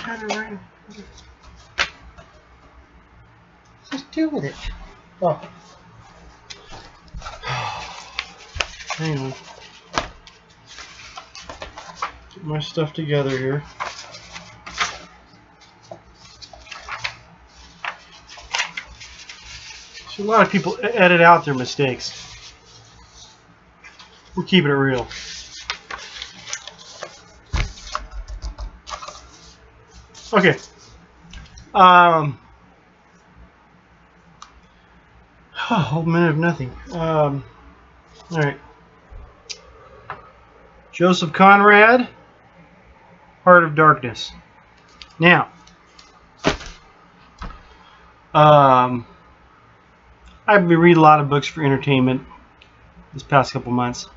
trying to write. Let's deal with it. Oh. Hang on. Get my stuff together here. So a lot of people edit out their mistakes. We're keeping it real. Okay. Whole minute of nothing. All right. Joseph Conrad, Heart of Darkness. Now, I've been reading a lot of books for entertainment this past couple months.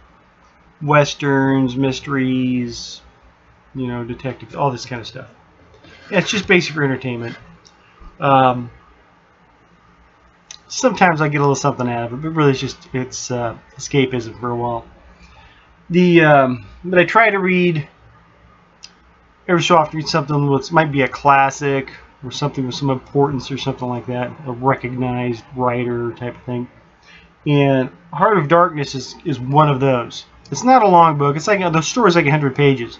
Westerns, mysteries, you know, detectives, all this kind of stuff. Yeah, it's just basic for entertainment. Sometimes I get a little something out of it, but really it's escapism for a while. But I try to read every so often, read something that might be a classic or something with some importance or something like that, a recognized writer type of thing. And Heart of Darkness is one of those. It's not a long book. It's like the story's like 100 pages.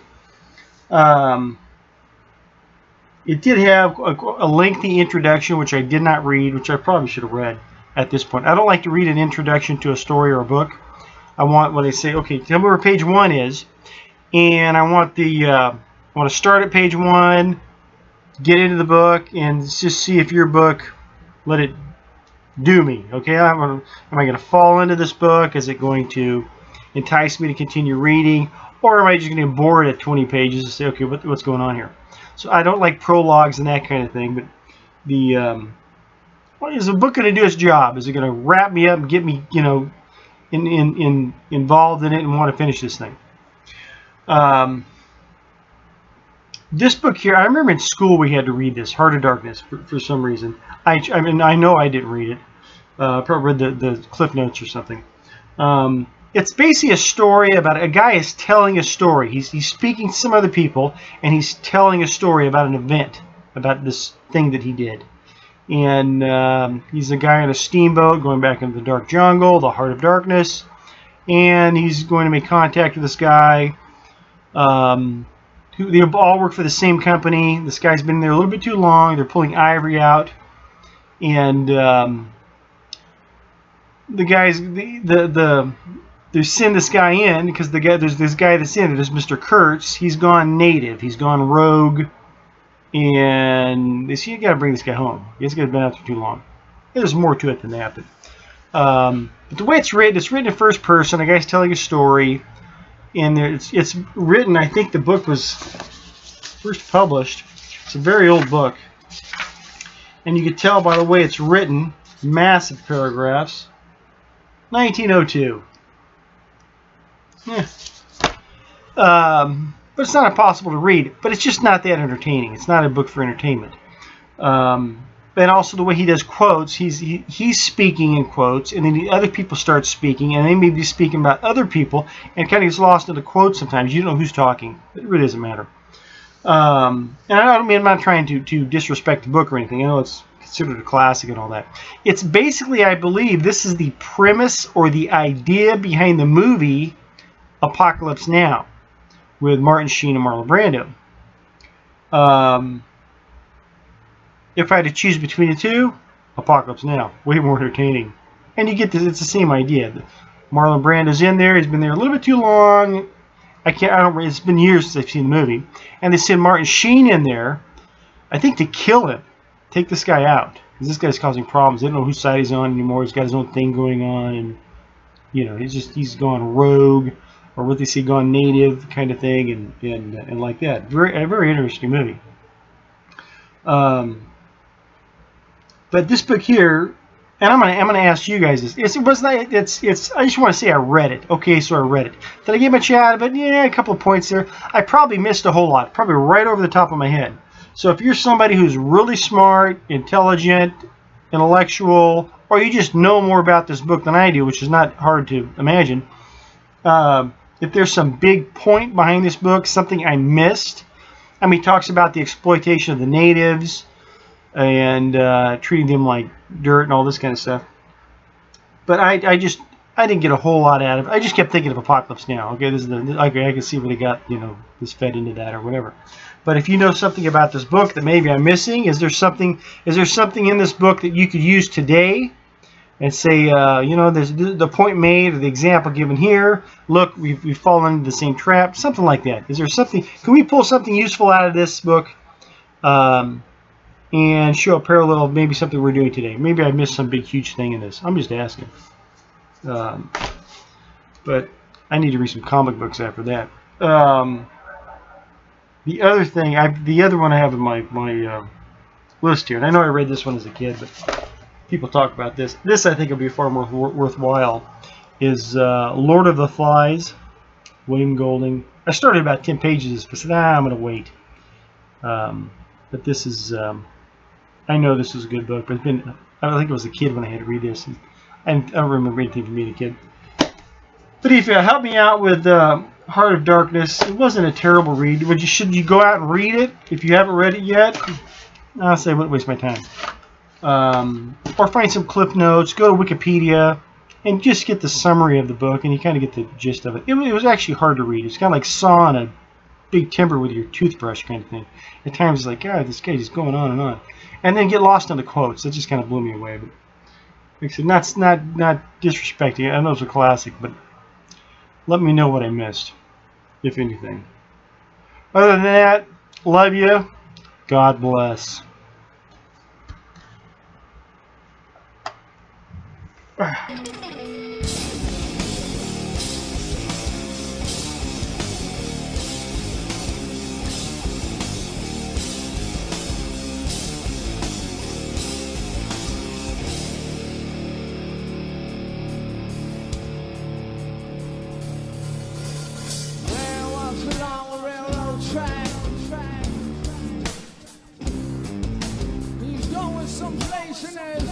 It did have a lengthy introduction, which I did not read, which I probably should have read at this point. I don't like to read an introduction to a story or a book. I want when they say, okay, tell me where page 1 is, and I want to start at page 1, get into the book, and just see if your book let it do me. Okay, am I going to fall into this book? Is it going to entice me to continue reading, or am I just going to get bored at 20 pages and say, okay, what's going on here? So I don't like prologues and that kind of thing, but is the book going to do its job? Is it going to wrap me up and get me, you know, involved in it and want to finish this thing? This book here, I remember in school we had to read this, Heart of Darkness, for some reason. I mean, I know I didn't read it. Probably read the Cliff Notes or something. It's basically a story about a guy is telling a story. He's speaking to some other people, and he's telling a story about an event, about this thing that he did. And he's a guy on a steamboat going back into the dark jungle, the Heart of Darkness, and he's going to make contact with this guy. They all work for the same company. This guy's been there a little bit too long. They're pulling ivory out, and the guys they send this guy in because there's this guy that's in it. There's Mr. Kurtz. He's gone native. He's gone rogue, and they say you got to bring this guy home. He's been out there too long. There's more to it than that, but the way it's written in first person. A guy's telling a story, and it's written. I think the book was first published. It's a very old book, and you can tell by the way it's written. Massive paragraphs. 1902. Yeah. But it's not impossible to read. But it's just not that entertaining. It's not a book for entertainment. And also the way he does quotes, he's speaking in quotes, and then the other people start speaking, and they may be speaking about other people, and kind of gets lost in the quotes sometimes. You don't know who's talking. It really doesn't matter. And I'm not trying to disrespect the book or anything. I know it's considered a classic and all that. It's basically, I believe, this is the premise or the idea behind the movie Apocalypse Now with Martin Sheen and Marlon Brando. If I had to choose between the two, Apocalypse Now, way more entertaining. And you get this, it's the same idea. Marlon Brando's in there, he's been there a little bit too long. It's been years since I've seen the movie. And they send Martin Sheen in there, I think to kill him. Take this guy out. Because this guy's causing problems. They don't know whose side he's on anymore. He's got his own thing going on. And, you know, he's gone rogue. Or what they say, gone native kind of thing. And like that. A very interesting movie. But this book here, and I'm gonna ask you guys this. I just want to say I read it. Okay, so I read it. Did I give much out of it? Yeah, a couple of points there. I probably missed a whole lot. Probably right over the top of my head. So if you're somebody who's really smart, intelligent, intellectual, or you just know more about this book than I do, which is not hard to imagine, if there's some big point behind this book, something I missed, I mean, he talks about the exploitation of the natives and treating them like dirt and all this kind of stuff. But I didn't get a whole lot out of it. I just kept thinking of Apocalypse Now. Okay, this is I can see where they got, this fed into that or whatever. But if you know something about this book that maybe I'm missing, is there something in this book that you could use today and say, there's the point made or the example given here. Look, we've fallen into the same trap. Something like that. Is there something? Can we pull something useful out of this book and show a parallel of maybe something we're doing today? Maybe I missed some big, huge thing in this. I'm just asking. But I need to read some comic books after that. The other thing, the other one I have in my list here, and I know I read this one as a kid, but people talk about this. This I think will be far more worthwhile. Is Lord of the Flies, William Golding. I started about 10 pages, but said, I'm going to wait. But this is, I know this is a good book, but I think I was a kid when I had to read this. And I don't remember anything from being a kid. But if you help me out with Heart of Darkness, it wasn't a terrible read. Should you go out and read it if you haven't read it yet? I'll say I wouldn't waste my time. Or find some clip notes, go to Wikipedia, and just get the summary of the book, and you kind of get the gist of it. It was actually hard to read. It's kind of like sawing a big timber with your toothbrush kind of thing. At times it's like, God, this guy is going on and on. And then get lost in the quotes. That just kind of blew me away. But like I said, not disrespecting it. I know it's a classic, but let me know what I missed, if anything. Other than that, love you. God bless. He's going someplace and there's